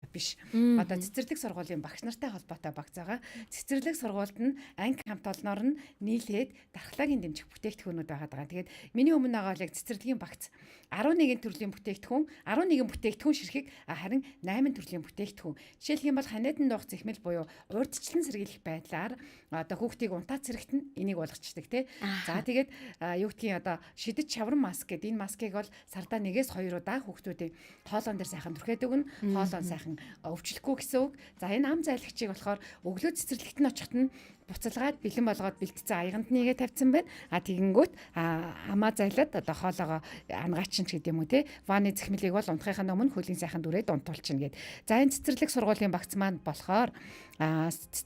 биш. Одоо цэцэрлэг сургуулийн багш нартай холбоотой багц байгаа. Цэцэрлэг сургуульд нь анги хамт олноор нь нийлээд дархлаагийн дэмжих бүтээгдэхүүнүүд байгаа. Тэгээд миний өмнө байгаа бол яг цэцэрлэгийн багц 11 төрлийн бүтээгдэхүүн, 11 бүтээгдэхүүн ширхэг харин 8 төрлийн бүтээгдэхүүн. Жишээлх юм бол ханиадын дуух зэхмэл буюу урьдчилан сэргийлэх байдлаар одоо хүүхдийг унтаа цэрэгтэн энийг болгочдөг тий. За тэгээд юу гэдгийг одоо шидэж шавран маск гэдэг энэ маскыг бол сардаа 1-2 удаа хүүхдүүдийн хоолоон дээр сайхан түрхээд өгнө. Хоолоон сайхан өвчлөхгүй гэсэн үг. За энэ ам зайлагчийг болохоор өглөө цэцэрлэгт нь очиход нь буцалгаад бэлэн болгоод бэлтцэн аяганд нэгээ тавьсан байна. Тэгэнгүүт амаа зайлаад одоо хоолоогоо ангаачин ч гэдэг юм уу те. Ваны зэхмэлийг бол унтахынхаа өмнө хөлийн сайхан дүрээд унтуулчихна гэд. За энэ цэцэрлэг сургуулийн багц маань болохоор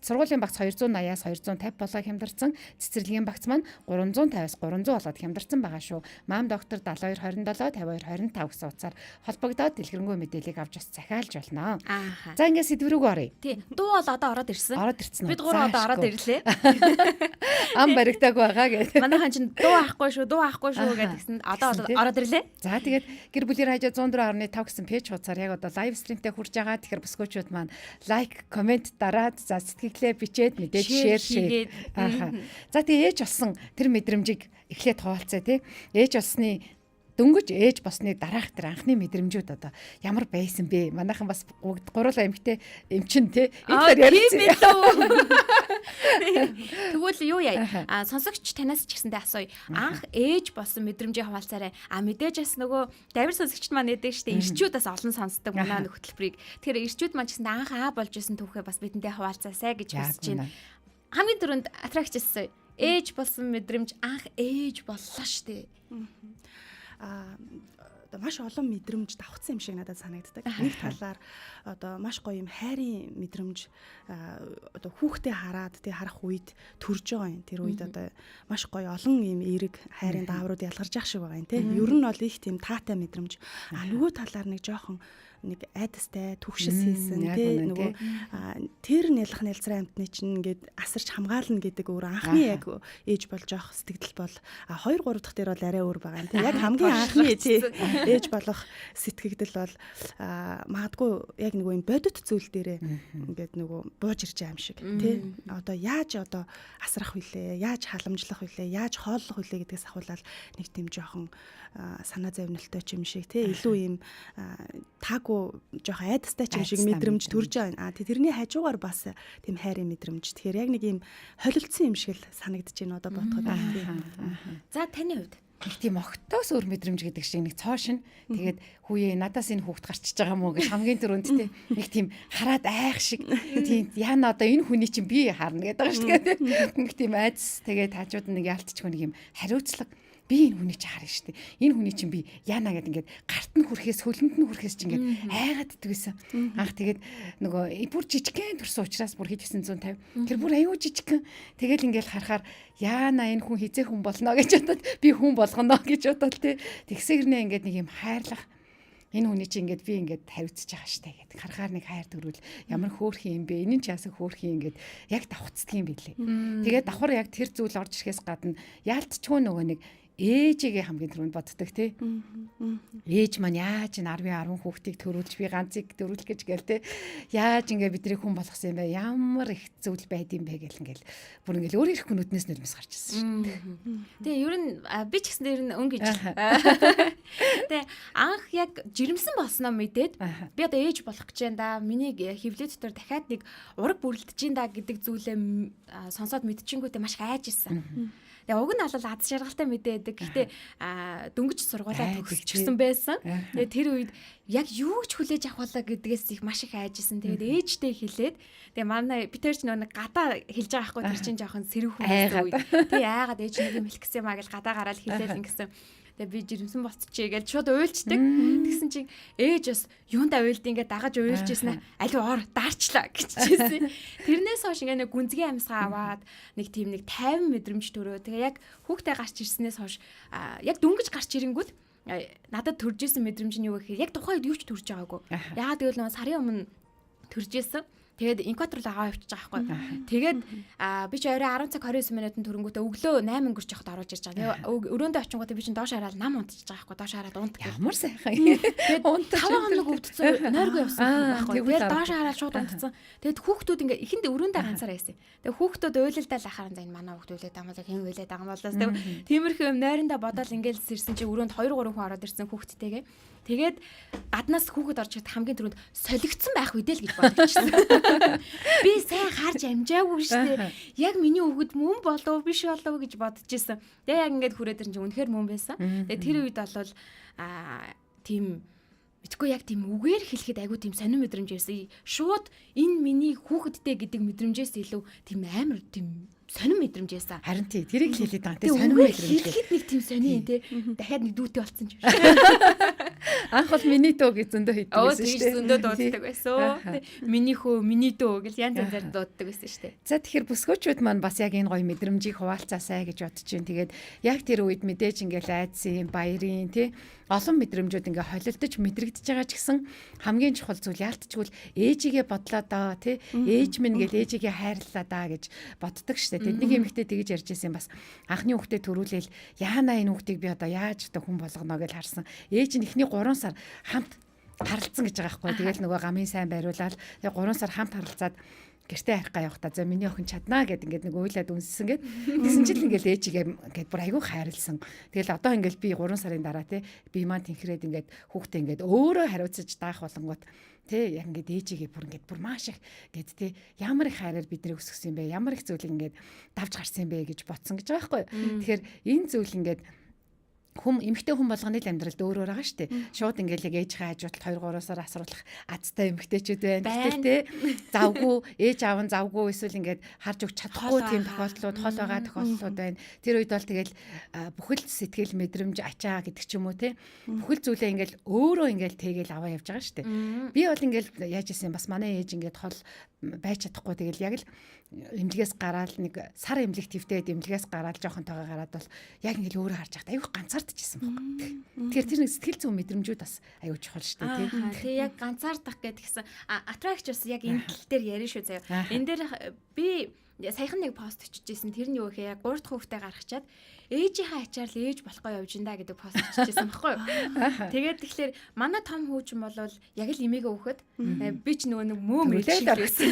сургуулийн багц 280-аас 250 болоо хямдарсан. Цэцэрлэгийн багц маань 350-аас 300 болоод хямдарсан байгаа шүү. Мам доктор 7227 5225 гэсэн утсаар холбогдоод дэлгэрэнгүй мэдээллийг авч бас захиалж болно. За ингээд сэдв рүү оръё. Тий. Дуу бол одоо ороод ирсэн. Бид гурав одоо ороод ирлээ. Ам баригдааг байгаа гэдэг. Манайхан чинь дуу авахгүй шүү гэдгсэн одоо ороод ирлээ. За тэгээд гэр бүлийн радио 104.5 гэсэн пэйж хуудасаар яг одоо лайв стримтэй хурж байгаа. Тэгэхээр бүсгүүчүүд маань лайк, комент дараад за сэтгэлээ бичээд мэдээж шеэр. За тэгээ ээж болсон тэр мэдрэмжийг эхлээд хуваалцъя тий. Ээж болсны дөнгөж ээж болсны дараах тэр анхны мэдрэмжүүд одоо ямар байсан бэ? Манайхан бас гурлаа эмхтэй эмчин тий. Тэгвэл юу яа? Сонсогч танаас ч гэсэндээ асууя. Анх ээж болсон мэдрэмжийг хаваалцаарай. Мэдээж бас нөгөө давир сонсогчд маань нэдэг штэ. Ирчүүд бас олон сонсдог манай хөтөлбөрийг. Тэгэхээр ирчүүд маань ч гэсэндээ анх болж исэн түүхээ бас бидэндээ хаваалцаасай гэж хүсэж байна. Хамгийн түрүүнд атрагч асууя. Ээж болсон мэдрэмж анх ээж боллоо штэ. Одоо маш олон мэдрэмж давхцсан юм шиг надад санагддаг. Нэг талаар одоо маш гоё юм хайрын мэдрэмж одоо хүүхдээ хараад тий харах үед төрж байгаа юм. Тэр үед одоо маш гоё олон юм эерэг хайрын дааврууд ялгарч явах шиг байгаа юм тий. Ер нь бол их тийм таатай мэдрэмж. Нөгөө талаар нэг жоохон нэг айдастай түгшис хийсэн тий нөгөө тэр нялх нялзраа амтны чинь ингээд асарч хамгаална гэдэг өөр анхны яг ээж болж явах сэтгэл бол 2 3 дахь дээр бол арай өөр байгаа юм тий яг хамгийн анхны тий ээж болох сэтгэгдэл бол магадгүй яг нөгөө юм бодит зүйл дээрээ ингээд нөгөө бууж ирж байгаа юм шиг тий одоо яаж одоо асрах вүлээ яаж халамжлах вүлээ яаж хооллох вүлээ гэдгээс ахуулаад нэг тийм жоохон санаа зовнилтой ч юм шиг тий илүү юм таагүй жоох айдастай ч юм шиг мэдрэмж төрж байгаа. Тэрний хажуугаар бас тийм хайрын мэдрэмж. Тэгэхээр яг нэг юм холилдсон юм шиг л санагдаж байна одоо бодоход. За таны хувьд нэг тийм огтоос өөр мэдрэмж гэдэг шиг нэг цоошин. Тэгээд хүүе надаас энэ хүүхд гарчиж байгаа мó гэж хамгийн түрүүнд тий нэг тийм хараад айх шиг тийм яана одоо энэ хүний чинь би харна гэдэг байгаа шүү дээ. Нэг тийм айдас тэгээд хажууд нэг яалтчгүй нэг юм хариуцлага би энэ хүний чи харна шүү дээ. Энэ хүний чинь би яана гэдэг ингээд гарт нь хүрэхээс хөлөнд нь хүрэхээс чи ингээд айгаад идэгсэн. Анх тэгээд нөгөө бүр жижигхэн төрсөн учраас бүр хэд 950. Тэр бүр аюу жижигхэн. Тэгэл ингээд харахаар яана энэ хүн хизээ хүн болно гэж бодоод би хүн болгоно гэж бодоод тий. Тэгсэгэрнээ ингээд нэг юм хайрлах энэ хүний чи ингээд би ингээд тавьцж байгаа штэ гэдэг. Харахаар нэг хайр төрүүл ямар хөөрхөн юм бэ? Энэ ч ясаг хөөрхөн ингээд яг давхцдаг юм билээ. Тэгээд давхар яг тэр зүйл орж ирэхээс гадна яалтчгүй нөгөө нэг ээжигээ хамгийн түрүүнд боддог тий. Ээж маань яаж н 10 хүүхдийг төрүүлж би ганцыг төрүүлэх гэж гээл тий. Яаж ингээ бидний хүн болгосон юм бэ? Ямар их зүйл байд юм бэ гэл ингээл бүр ингээл өөр их хүнүүднээс нөлмс гарч ирсэн шүү дээ. Тэгээ ер нь би ч гэсэн ер нь өнгө гэж. Тэгээ анх яг жирэмсэн болсноо мэдээд би одоо ээж болох гэж байна да. Миний хөвлөө дотор дахиад нэг ураг бүрлдэж ин да гэдэг зүйлээ сонсоод мэдчихэнгүүтээ маш хайжсэн. Тэгээ уг нь алал аз жаргалтай мэдээдэг. Гэхдээ дөнгөж сургуулаа төгсчихсэн байсан. Тэгээ тэр үед яг юу ч хүлээж авах болоо гэдгээс их маш их айжсэн. Тэгээд ээжтэй хэлээд тэгээ манай битэр ч нэг гадаа хэлж байгаа байхгүй тэр чинь жоохон сэрүүх хүмүүс үе. Тэгээ айгаад ээж нэг юм хэлэх гэсэн маа гэл гадаа гараад хэлээд ингэсэн. Тэгээ би жирэмсэн болцчихъя гэж шууд уйлчдаг. Тэгсэн чинь ээж бас юундаа уйлд ингээд дагаж уйлжсэн аливаа ор даарчлаа гэжсэн. Тэрнээс хойш ингээд нэг гүнзгий амьсгаа аваад нэг тийм нэг 50 мэдрэмж төрөө. Тэгээ яг хүүхдээ гарч ирснээс хойш яг дөнгөж гарч ирэнгүүт надад төрж исэн мэдрэмж нь юу гэхээр яг тухайн үед юу ч төрж байгаагүй. Яагаад гэвэл сарын өмнө төрж исэн. Тэгээд инкватор руу аваа явчихж байгаа байхгүй. Тэгээд би ч орой 10 цаг 29 минутанд төрөнгөтэй өглөө 8 өнгөрч явахад орж ирж байгаа. Тэгээд өрөөндөө очингуудаа би чинь доош хараад нам унтчихж байгаа байхгүй. Доош хараад унт. Ямар сайхан. Тэгээд 5 хоног өвдсөн нойргүй явсан байхгүй. Тэгээд доош хараад шууд унтцсан. Тэгээд хүүхдүүд ингээ эхэнд өрөөндөө ганцаараа байсан. Тэгээд хүүхдүүд уйлалдаа лахаар за энэ манай хүүхд уйлаад байгаа юм хэн уйлаад байгаа юм болоос. Тэгээд тиймэрхүү юм нойрондоо бодоод ингээл сэрсэн чи өрөөнд 2 3 хүн ороод ирсэн хүүхдтэйгээ. Тэгээд гаднаас хүүхэд орж ирээд хамгийн түрүүнд солигдсон байх үедээ л гэж бодчихсон. Би сайн харж амжаагүй шүү дээ. Яг миний хүүхэд мөн болов биш болов гэж бодож исэн. Тэгээ яг ингээд хүрээд ирэн чинь үнэхээр мөн байсан. Тэгээ тэр үед болвол тийм мэдгүй яг тийм үгээр хэлэхэд айгүй тийм сонир мэдрэмж ирсэн. Шууд энэ миний хүүхэдтэй гэдэг мэдрэмжээс илүү тийм амар тийм сонир мэдрэмж байсан. Харин тий тэрийг хэлээд байгаа тийм сонир мэдрэмж. Хэлэхэд нэг тийм сони тий. Дахиад нэг дүүтэй болцсон ч юм шиг. Анх бол миний дөө гэж зөндөө хийдэг байсан шүү дээ. Зөндөө дууддаг байсан. Миний хөө, миний дөө гэж янз янзаар дууддаг байсан шүү дээ. За тэгэхээр бүсгүүчүүд маань бас яг энэ гоё мэдрэмжийг хуваалцаасай гэж бодож байна. Тэгээд яг тэр үед мэдээж ингээл айдсын, баярын тий олон мэдрэмжүүд ингээ холилдож мэдрэгдэж байгаа ч гэсэн хамгийн чухал зүйл яалтчгүй ээжигээ бодлоо доо тий ээж минь гэл ээжигээ хайрлаа даа гэж боддог штэ. Тэд нэг эмэгтэй тэгж ярьж байсан бас анхны хүүхдээ төрүүлээл яана энэ хүүхдийг би одоо яаж одоо хүн болгоно гэж харсан. Ээж нь эхний 3 сар хамт харилцсан гэж байгаа байхгүй. Тэгэл нөгөө гамын сайн байруулаад тэгээ 3 сар хамт харилцаад гэртээ харихгаа явахдаа за миний охин чаднаа гэд ингээд нэг уйлаад үнссэн гэд тэгсэн чил ингээд ээжигээ ингээд бүр айгүй хайрлсан. Тэгэл одоо ингээд би 3 сарын дараа те би маань тэнхрээд ингээд хүүхдээ ингээд өөрөө хариуцаж даах болонгууд те яг ингээд ээжигээ бүр маш их гэд те ямар их хайраар бидний өсгсөн юм бэ? Ямар их зүйл ингээд давж гарсан юм бэ гэж бодсон гэж байгаа байхгүй. Тэгэхээр энэ зүйл ингээд эмэгтэй хүн болгоны л амьдралд өөр өөр байгаа шүү дээ. Шууд ингээл яг ээжийнхээ хажуудалд 2-3-аар асруулах азтай эмэгтэйчүүд байна. Тэгэхээр те завгүй ээж аав нь завгүй эсвэл ингээд харж өгч чадахгүй тийм тохиолдлууд хол байгаа тохиолдлууд байна. Тэр үед бол тэгэл бүхэл сэтгэл мэдрэмж ачаа гэдэг ч юм уу те. Бүхэл зүйлээ ингээл өөрөө ингээл тэгээл аваа явж байгаа шүү дээ. Би бол ингээл яаж исэн бас манай ээж ингээд хол байж чадахгүй тэгэл яг л эмнэлгээс гараад нэг сар эмнэлэг твтэй эмнэлгээс гараад жоохон тоогоо гараад бол яг ингээл өөрөө харж байхад аюух ганцаардчихсан байхгүй. Тэгэхээр тэр нэг сэтгэл зүйн мэдрэмжүүд бас аюу чухал шүү дээ тийм. Тэгээ яг ганцаардах гэдгийгсэн атракч бас яг энэ тал дээр ярина шүү заяа. Энэ дээр би саяхан нэг пост өччихсэн. Тэр нь юу гэхээр яг 3 дахь хүүхдээ гаргачаад ээжийнхээ ачаар л ээж болохгүй явж инда гэдэг пост өччихсэн байхгүй юу. Тэгээд тэгэхээр манай том хүүчин бол яг л эмээгээ өөхөд би ч нөгөө нэг мөөм ээлээд орсон.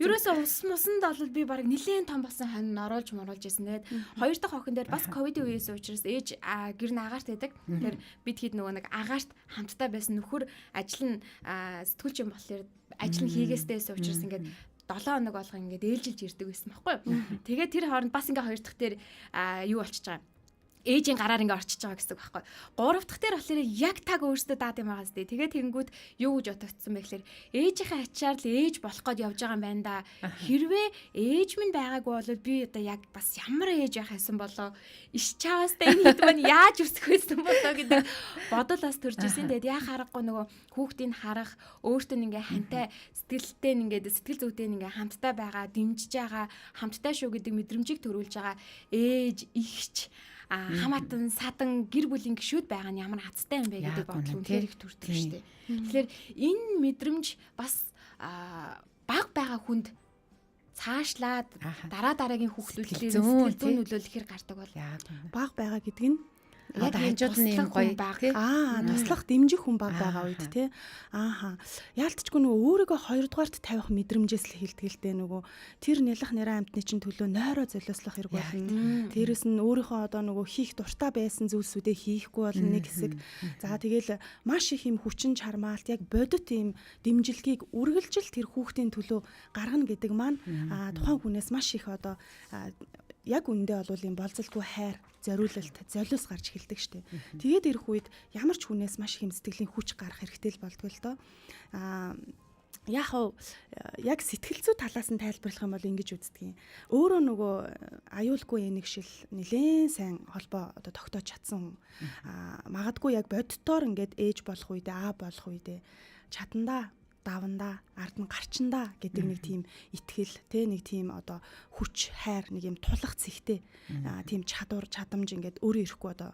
Ерөөсөө усанд бол би баг нилээн том болсон хань оруулж исэн. Тэгээд 2 дахь охин дээр бас ковидын үеэс учраас ээж гэр нь агаарт байдаг. Тэгэхээр бид хэд нөгөө нэг агаарт хамтдаа байсан нөхөр ажил нь сэтгүүлч юм болохоор ажил нь хийгээстэйсэн учраас ингээд 7 хоног болгоо ингээд ээлжилж ирдэг байсан байхгүй юу. Тэгээд тэр хооронд бас ингээ 2 дахь дээр юу болчихж байгаа. Ээжийн гараар ингээ орчиж байгаа гэсэн үг байхгүй. 3 дахь дээр болохоор яг таг өөрсдөө даад юм байгаа зү. Тэгээд тэгэнгүүт юу гэж бодогдсон бэ гэхээр ээжийнхээ ачаар л ээж болох гээд явж байгаа юм байна да. Хэрвээ ээж минь байгаагүй бол би одоо яг бас ямар ээж байх байсан болоо иш чаавастай энэ хэд маань яаж өсөх байсан болоо гэдэг бодол бас төрж ирсэн. Тэгээд яа харахгүй нөгөө хүүхдийг харах өөртөө ингээ хантай сэтгэлтэй ингээ сэтгэл зүйтэй ингээ хамтдаа байгаа дэмжиж байгаа хамтдаа шүү гэдэг мэдрэмжийг төрүүлж байгаа ээж ихч хамаатан садан гэр бүлийн гишүүд байгаа нь ямар хацтай юм бэ гэдэг бодол үнээр их төрдөг шүү дээ. Тэгэхээр энэ мэдрэмж бас баг байгаа хүнд цаашлаад дараагийн хүүхдүүдээр сэтгэл зүйн нөлөөлөхөр гардаг бол баг байгаа гэдэг нь яг хажууд нь юм гоё туслах дэмжих хүн баг байгаа үед тий. Яалтчгүй нөгөө өөрийгөө 2 дугаарт тавих мэдрэмжээс л хэлтгэлтэй нөгөө тэр нялх нэрэ амтны чинь төлөө нойроо золиослох хэрэг болно. Тэрээс нь өөрийнхөө одоо нөгөө хийх дуртай байсан зүйлсүүдээ хийхгүй болно нэг хэсэг. За тэгэл маш их юм хүчин чармаалт яг бодит юм дэмжлэгийг үргэлжил тэр хүүхдийн төлөө гаргана гэдэг маань тухайн хүнээс маш их одоо яг үндэ бол юм болцолгүй хайр, зориулалт, золиос гарч эхэлдэг штеп. Тэгээд ирэх үед ямар ч хүнээс маш их сэтгэлийн хүч гарах хэрэгтэй л болдгоо л доо. Яг сэтгэл зүй талаас нь тайлбарлах юм бол ингэж үздэг юм. Өөрөө нөгөө аюулгүй нэг шил нэлээд сайн холбоо одоо тогтоож чадсан хүн. Магадгүй яг боддоор ингээд ээж болох үедээ, аав болох үедээ чадандаа давандаа ард нь гарчандаа гэдэг нэг тийм итгэл тэ нэг тийм одоо хүч хайр нэг юм тулах зэгтэй тийм чадвар чадамж ингээд өөрөө ирэхгүй одоо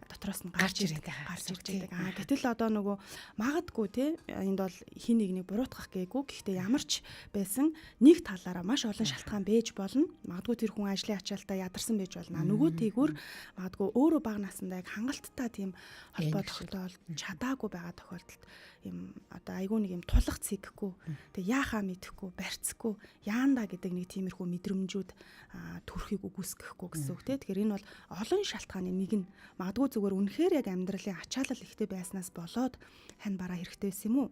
дотроос нь гарч ирж байгаа. Гэтэл одоо нөгөө магадгүй тий энд бол хин нэгнийг буруутгах гээгүй. Гэхдээ ямар ч байсан нэг талаараа маш олон шалтгаан байж болно. Магадгүй тэр хүн ажлын ачаалтаа ядарсан байж болно. Нөгөө тийгүр магадгүй өөрөө бага насндаа яг хангалттай тийм холбоо тогтоол чадаагүй байгаа тохиолдолд юм одоо айгүй нэг юм тулах цэггүй тэг яахаа мэдэхгүй барьцгүй яанда гэдэг нэг тиймэрхүү мэдрэмжүүд төрхийг үгүйсгэхгүй гэсэн үг тий. Тэгэхээр энэ бол олон шалтгааны нэг нь магадгүй зүгээр үнэхээр яг амьдралын ачаалал ихтэй байснаас болоод хань бараа хэрэгтэй байсан юм уу?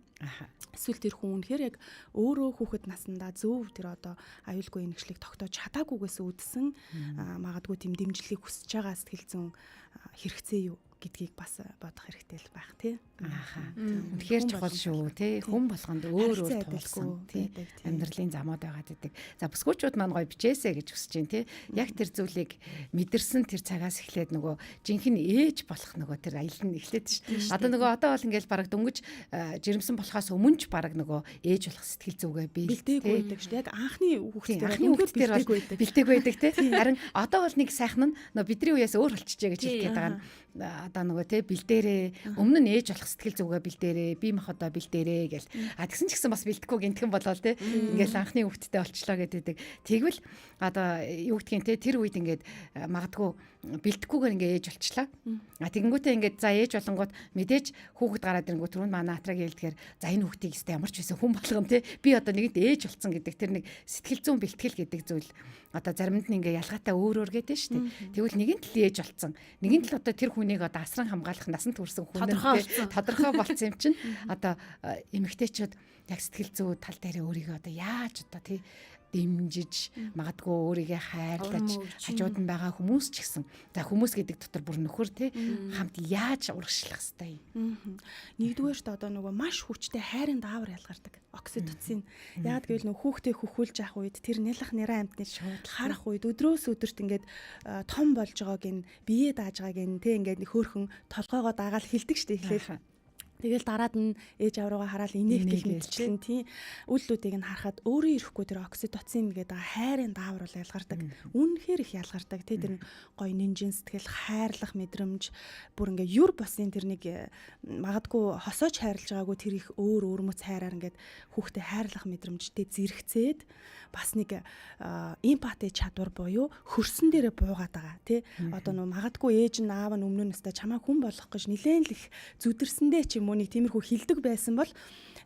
Эсвэл тэр хүн үнэхээр яг өөрөө хүүхэд наснда зөв тэр одоо аюулгүй нэгшлийг тогтоож чадаагүйгээс үүдсэн магадгүй тийм дэмжлэгийг хүсэж байгаа сэтгэл зүйн хэрэгцээ юу гэдгийг бас бодох хэрэгтэй л байх тий. Үнэхээр чухал шүү тий. Хүн болгонд өөр тулсан тий. Амьдралын замууд байгаад идэг. За бүсгүүчүүд маань гоё бичээсэ гэж хүсэж байна тий. Яг тэр зүйлийг мэдэрсэн тэр цагаас эхлээд нөгөө жинхэнэ ээж болох нөгөө тэр аялал нь эхлээд шүү. Одоо бол ингээл бараг дөнгөж жирэмсэн болохоос өмнө ч бараг нөгөө ээж болох сэтгэл зүгээ бэлдээгүй байдаг шүү. Яг анхны хүүхдээр бэлдээгүй байдаг тий. Харин одоо бол нэг сайхан нь бидний үеэс өөр болчихжээ гэж хэлгээд байгаа нь одоо нөгөө те бэлдээрээ өмнө нь ээж болох сэтгэл зүгээ бэлдээрээ би мах одоо бэлдээрээ гэл тэгсэн ч гэсэн бас бэлдэхгүй гинтгэн болоо те ингээл анхны хүүхдтэй олчлоо гэдэг. Тэгвэл одоо юу гэдгийг те тэр үед ингээд магадгүй бэлдэхгүйгээр ингээ ээж болчлаа. Тэгэнгүүтээ ингээд за ээж болонгууд мэдээж хүүхэд гараад ирэнгүүт түрүүнд манай натраг хэлдгээр за энэ хүүхдийг өстэй ямар ч байсан хүн болгоно те би одоо нэгэнт ээж болцсон гэдэг тэр нэг сэтгэл зүйн бэлтгэл гэдэг зүйл одоо заримд нь ингээ ялгаатай өөр гэдэг нь шүү дээ. Тэгвэл нэгэнт л ээж болцсон. Нэгэнт л одоо тэр хүнийг одоо асран хамгаалах насанд хүрсэн хүн тодорхой болсон юм чинь одоо эмэгтэйчүүд яг сэтгэл зүй тал дээр өөрийгөө одоо яаж одоо тий дэмжиж магадгүй өөрийгөө хайрлаж хажууд нь байгаа хүмүүс ч гэсэн за хүмүүс гэдэг дотор бүр нөхөр тий хамт яаж урагшлах хэвтэй юм. Нэгдүгээрт одоо нөгөө маш хүчтэй хайрын даавар ялгардаг окситоцин. Яг гэвэл нөгөө хүүхдээ хөхүүлж авах үед тэр нялх нэрэ амтны харах үед өдрөөс өдөрт ингээд том болж байгааг нь биеэ дааж байгааг нь тий ингээд хөөхөн толгоогоо дагаал хилдэг штэ эхлээл. Тэгэл дараад нь ээж авруугаа хараад инех гэх мэтчлэн тийм үйлдэлүүдийг нь харахад өөрөө ирэхгүй тэр окситоцин гэдэг хайрын даавар бол ялгардаг. Үнэхээр их ялгардаг. Тэр гоё нинжин сэтгэл хайрлах мэдрэмж бүр ингээ юр босын тэр нэг магадгүй хосоож хайрлаж байгаагүй тэр их өөр өөрмөц хайраар ингээд хүүхдэд хайрлах мэдрэмжтэй зэрэгцээд бас нэг эмпати чадвар буюу хөрсөн дээрээ буугаад байгаа тий. Одоо нөө магадгүй ээж нь аав нь өмнө нь өстой чамаа хүн болох гэж нилээн л их зүдэрсэндээ ч юм уу нэг тиймэрхүү хилдэг байсан бол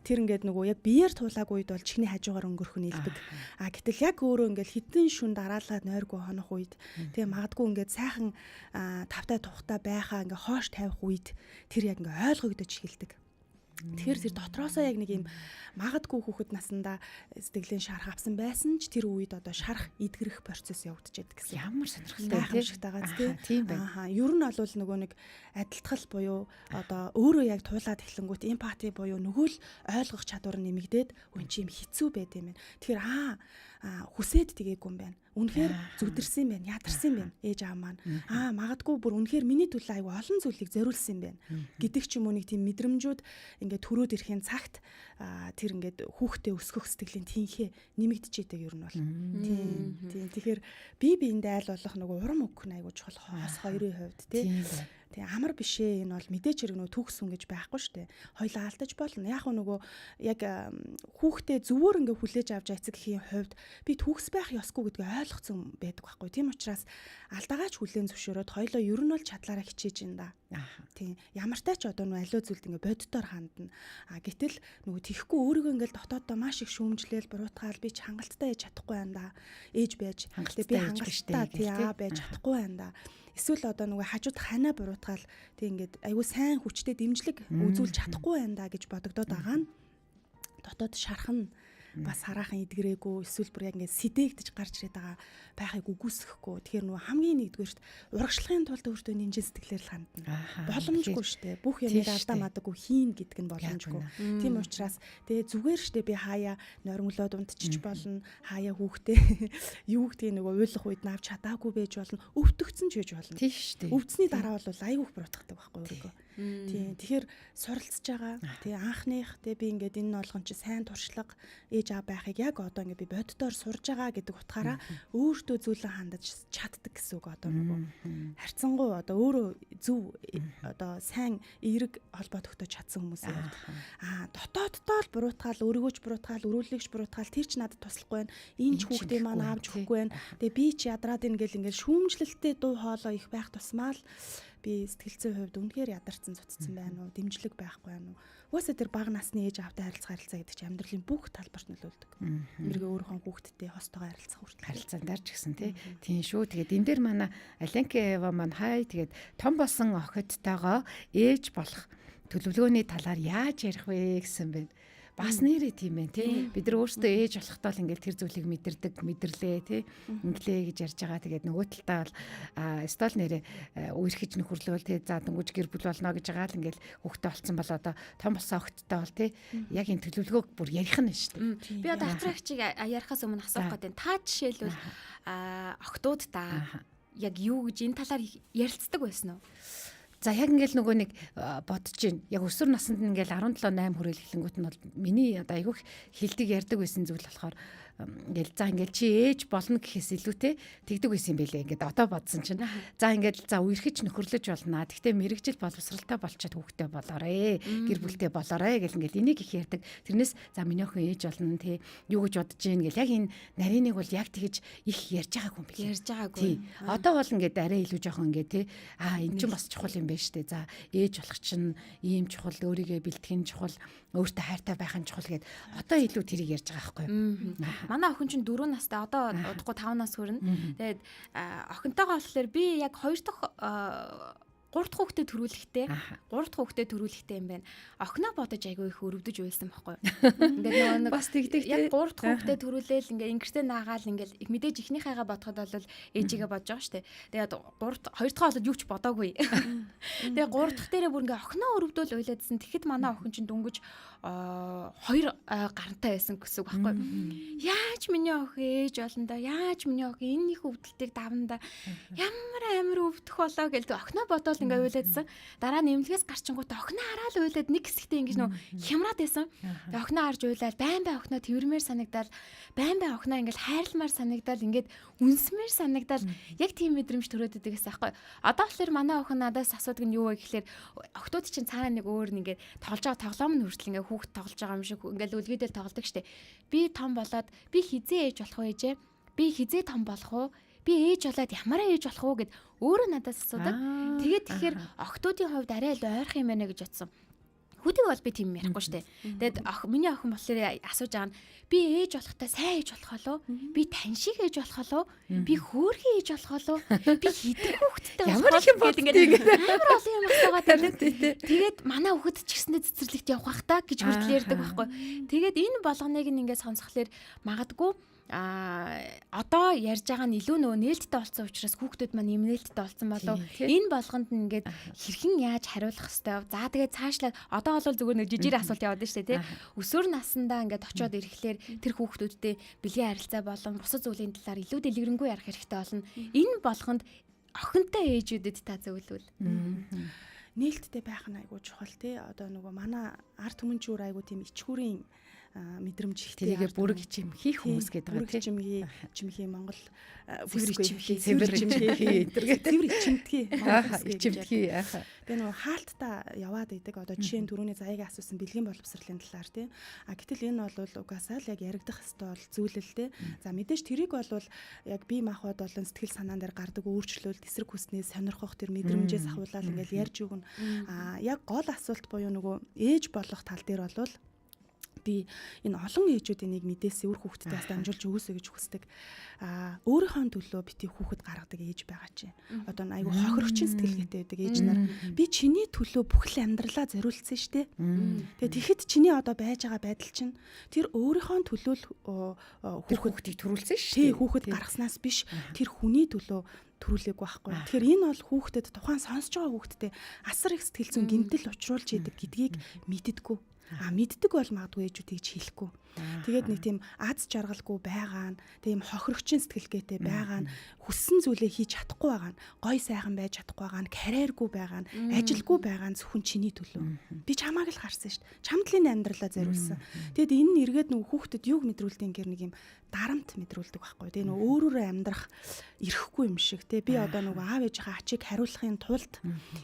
тэр ингээд нөгөө яг биеэр туулаагүй үед бол чихний хажуугаар өнгөрөх нь илдэг. Гэтэл яг өөрөө ингээд хитэн шүн дараалаад нойргүй хонох үед тэгээ магадгүй ингээд сайхан тавтай тухтай байхаа ингээд хоош тавих үед тэр яг ингээд ойлгогдож эхэлдэг. Тэгэхээр тэр дотроосоо яг нэг юм магадгүй хүүхэд наснда сэтгэлийн шарах авсан байсан ч тэр үед одоо шарах эдгэрэх процесс явагдаж байдаг гэсэн. Ямар сонирхолтой гайхамшигтай гац тийм байна. Ер нь бол нөгөө нэг адилтгал буюу одоо өөрөө яг туулаад эхлэнгүүт эмпати буюу нөгөө л ойлгох чадвар нэмэгдээд үн чи юм хэцүү байд юм байна. Тэгэхээр хүсээд тгээггүй юм байна. Үнэхээр зүдэрсэн юм байна, ядарсан юм байна ээж аав маань. Магадгүй бүр үнэхээр миний төлөө аягүй олон зүйлийг зориулсан юм байна гэдэг ч юм уу нэг тийм мэдрэмжүүд ингээд төрөөд ирэхин цагт тэр ингээд хүүхдээ өсгөх сэтгэлийн тэнхээ нэмэгдэж идэг ер нь бол. Тийм. Тэгэхээр бие биендээ айл болох нөгөө урам өгөх нь аягүй чухал хос хоёрын хувьд тийм. Тэгээ амар бишээ энэ бол мэдээч хэрэг нөгөө төгс хүн гэж байхгүй шүү дээ. Хоёлаа алдаж болно. Яг нөгөө яг хүүхдээ зөвөр ингээ хүлээж авч эцэглэхийн хувьд би төгс байх ёсгүй гэдгийг ойлгоцсон байдаг байхгүй. Тийм учраас алдагаач хүлээн зөвшөөрөөд хоёлоо ер нь бол чадлаараа хичээж ин да. Тийм. Ямартай ч одоо нөгөө аливаа зүйлд ингээ боддоор хандна. Гэтэл нөгөө тэхгүй өөрийгөө ингээл дотооддоо маш их шүүмжлээл буруутгаал би ч хангалттай яж чадахгүй байна да. Ээж байж хангалттай би хангалттай тий байж чадахгүй байна да. Эсвэл одоо нөгөө хажууд ханаа буруутгаал тэг ингээд айгүй сайн хүчтэй дэмжлэг үзүүлж чадахгүй байна да гэж бодогдоод байгаа нь дотоод шархан бас хараахан эдгэрээгүй эсвэл бүр яг ингээд сэдээгдэж гарч ирээд байгаа байхыг үгүйсэхгүй. Тэгэхээр нөгөө хамгийн нэгдүгээрт урагшлахын тулд өөртөө нинжин сэтгэлээр л хандна. Боломжгүй шүү дээ. Бүх юмыг алдаа мадаггүй хийн гэдэг нь боломжгүй. Тийм учраас тэгээ зүгээр шүү дээ би хаяа нормолоод унтчих болно. Хаяа хүүхдээ юу гэдгийг нөгөө уйлах үед навч чадаагүй байж болно. Өвтөгцөн ч байж болно. Тийм шүү дээ. Өвцний дараа бол айгүйх буруутгадаг байхгүй өөрөө. Тийм. Тэгэхээр суралцж байгаа. Тэгээ анхных тэгээ би ингээд энэ болгон чи сайн туршлага ээж аав байхыг яг одоо ингээд би боддоор сурж байгаа гэдэг утгаараа өөртөө зүйлэн хандаж чаддаг гэсэн үг одоо нөгөө харьцангуй одоо өөрөө зөв одоо сайн эерэг холбоо тогтоож чадсан хүмүүсийн хувьд дотооддоо л буруутгаал өөрийгөөч буруутгаал өрөөлөгч буруутгаал тэр ч надад туслахгүй байна. Энэ ч хүүхдээ маань аавч өгөхгүй байна. Тэгээ би ч ядраад ингээл ингээд шүүмжлэлтэй дуу хоолой их байх тусмаа л би сэтгэлзэн хувьд үнэхээр ядарсан цуцсан байна уу? Дэмжлэг байхгүй байна уу? Уусаа тэр бага насны ээж аавтай харилцаа гэдэг чинь амьдралын бүх талбарт нөлөөлдөг. Мэргээ өөрийнхөө хүүхдтэй хостойгоо харилцах хүртэл харилцаандар ч гэсэн тийм шүү. Тэгээд энэ дээр манай Аленка Эва маань тэгээд том болсон охидтойгоо ээж болох төлөвлөгөөний талаар яаж ярих вэ гэсэн байна. Бас нэрээ тийм байх тий. Бид нар өөрсдөө ээж болохдоо л ингээл тэр зүйлийг мэдэрлээ тий. Инглээ гэж ярьж байгаа. Тэгээд нөгөө талдаа бол стол нэрээ үерхэж нөхөрлөөл тий. За дөнгөж гэр бүл болно гэж байгаа л ингээл хүүхдтэй болсон бол одоо том болсон охидтой бол тий. Яг энэ төлөвлөгөөг бүр ярих нь шүү дээ. Би одоо доктор ачиг ярихаас өмнө асуух гэдэг. Та жишээлбэл охидуудаа яг юу гэж энэ талаар ярилцдаг байсан уу? За яг ингээл нөгөө нэг бодож гин. Яг өсвөр наснд ингээл 17 8 хүрэл эхлэнгүүт нь бол миний одоо айгүйх хилдэг ярьдаг байсан зүйл болохоор ингээл за ингээл чи ээж болно гэхээс илүүтэй тэгдэг байсан юм байлээ. Ингээд одоо бодсон чинь за ингээд за үерхэж нөхөрлөж болно. Тэгтээ мэрэгжил боловсралтай болчиход хүүхдээ болоорой. Гэр бүлтэй болоорой гэл ингээл энийг их ярьдаг. Тэрнээс за миний охин ээж болно тий. Юу гэж бодож гин гэл яг энэ нарийныг бол яг тэгэж их ярьж байгаагүй юм билээ. Ярьж байгаагүй. Одоо бол ингээд арай илүү жоохон ингээд тий. Энэ ч бас чухал юм байна штэ. За ээж болох чинь ийм чухал, өөрийгөө бэлтгэн чухал, өөртөө хайртай байх нь чухал гэд одоо илүү тэрийг ярьж байгаа байхгүй юу? Манай охин чинь 4 настай, одоо удахгүй 5 нас хүрнэ. Тэгээд охинтойгоо болохоор би яг 2 дахь 3 дахь хүүхдэд төрүүлэхтэй 3 дахь хүүхдэд төрүүлэхтэй юм байна. Охиноо бодож айгүй их өрөвдөж байлсан байхгүй юу? Ингээд нөгөө бас тэгдэг яг 3 дахь хүүхдэд төрүүлээл ингээд ингэртээ наагаал ингээд мэдээж ихнийхээгээ бодоход бол ээжигээ бодож байгаа шүү дээ. Тэгээд 2 дахь болоод юу ч бодоогүй. Тэгээд 3 дахь дээрээ бүр ингээд охиноо өрөвдөөл уйлаадсэн. Тэгэхэд манай охин чинь дөнгөж 2 гарантай байсан гэсэн үг байхгүй юу? Яаж миний охин ээж болно да? Яаж миний охин энэ их өвдөлтийг давна да? Ямар амар өвдөх болоо гэж охиноо бодоод ингээ уйлаадсан. Дараа нэмлэгээс гарчингууд охиноо хараад уйлаад нэг хэсэгтээ ингэж нөө хямраад байсан. Тэгээ охиноо харж уйлаад байн охиноо тэрмээр санагдал, байн охиноо ингээл хайрламар санагдал, ингээд үнсмээр санагдал яг тийм мэдрэмж төрөөд идэгээс аахгүй. Одоо болохоор манай охин надаас асуудаг нь юу вэ гэхэлэр охтууд чинь цаана нэг өөр нэгээд тоглож байгаа тоглоом нь хүртэл ингээ хүүхд тоглож байгаа юм шиг ингээл үлгэдэл тоглодог штэ. Би том болоод би хизээ ээж болох вэ ээжээ? Би хизээ том болох уу? Би ээж болоод ямараа ээж болох уу гэд өөрөө надаас асуудаг. Тэгээд тэгэхээр охтуудын хувьд арай л ойрхон юм байна гэж бодсон. Хүдэг бол би тийм ярихгүй штэ. Тэгээд миний охин болохоор асууж байгаа нь би ээж болохтай сайн ээж болох болоо? Би таньшиг ээж болох болоо? Би хөөрхөн ээж болох болоо? Би хідэн хүүхэдтэй ямар их юм бол ингээд амар олон юм асуугаад байдаг. Тэгээд манай хүүхэд ч гэсэндээ цэцэрлэгт явах бах та гэж хүртэл ярьдаг байхгүй. Тэгээд энэ болгоныг ингээд сонсхолоор магадгүй одоо ярьж байгаа нь илүү нөгөө нээлттэй болсон учраас хүүхдүүд маань юм нээлттэй болсон болов энэ болгонд нь ингээд хэрхэн яаж хариулах хэвээр. За тэгээд цаашлаад одоо бол зүгээр нэг жижиг асуулт яваад байна шүү дээ тий. Өсвөр наснда ингээд очиод ирэхлээр тэр хүүхдүүдтэй бэлгийн харилцаа болон бусад зүйлийн талаар илүү дэлгэрэнгүй ярих хэрэгтэй болно. Энэ болгонд охинтой ээжүүдэд та зөвлөвөл. Нээлттэй байх нь айгуу чухал тий. Одоо нөгөө манай ард түмэнчүүр айгуу тийм ичгүүрийн мэдрэмж ихтэй. Тэрийгэ бүрэг чимхий хүмүүс гэдэг байгаа тийм. Бүрэг чимхий Монгол цэвэр чимхий цэвэр чимтгий чимтгий. Тэгээ нөгөө хаалттай яваад идэг. Одоо жишээ нь түрүүний заяагаа асуусан бэлгийн боловсролын талаар тий. Гэтэл энэ бол угаасаа л яг яригдах хэвээр бол зүйлэл тий. За мэдээж тэрийг бол яг бие махбод болон сэтгэл санаан дээр гардаг өөрчлөлт, эсрэг хүснээс сонирхох тэр мэдрэмжээс ахуулаад ингээл ярьж өгнө. Яг гол асуулт буюу нөгөө ээж болох тал дээр бол би энэ олон ээжүүдийн нэг мэдээсээ өөр хүүхдтэйс дамжуулж өгөөсэй гэж хүсдэг. Өөрийнхөө төлөө бити хүүхэд гаргадаг ээж байгаа чинь. Одоо айгу хохирогчин сэтгэлгээтэй байдаг ээж нар би чиний төлөө бүхэл амьдралаа зориулсан штэ. Тэгээд тэгэхэд чиний одоо байж байгаа байдал чинь тэр өөрийнхөө төлөө хүүхдийг төрүүлсэн штэ. Тий, хүүхэд гаргаснаас биш тэр хүний төлөө төрүүлээгүй байхгүй. Тэгэхээр энэ бол хүүхдэд тухайн сонсож байгаа хүүхдэд асар их сэтгэл зүйн гэмтэл учруулж идэг гэдгийг мэддэггүй. Мэддэг бол магадгүй ээжүүд тэгж хэлэхгүй. Тэгээд нэг тийм аз жаргалгүй байгаа нь, тийм хохирогчийн сэтгэлгээтэй байгаа нь, хүссэн зүйлээ хийж чадахгүй байгаа нь, гой сайхан байж чадахгүй байгаа нь, карьергүй байгаа нь, ажилгүй байгаа нь зөвхөн чиний төлөө. Би чамааг л харсан шүү дээ. Чамд л энэ амьдралаа зориулсан. Тэгэд энэ нь эргээд нөгөө хүүхдэд юг мэдрүүлдэг гэр нэг юм дарамт мэдрүүлдэг байхгүй. Тэгээ нөгөө өөрөөрөө амьдрах ирэхгүй юм шиг. Тэгээ би одоо нөгөө аав ээжийнхээ ачийг хариулахын тулд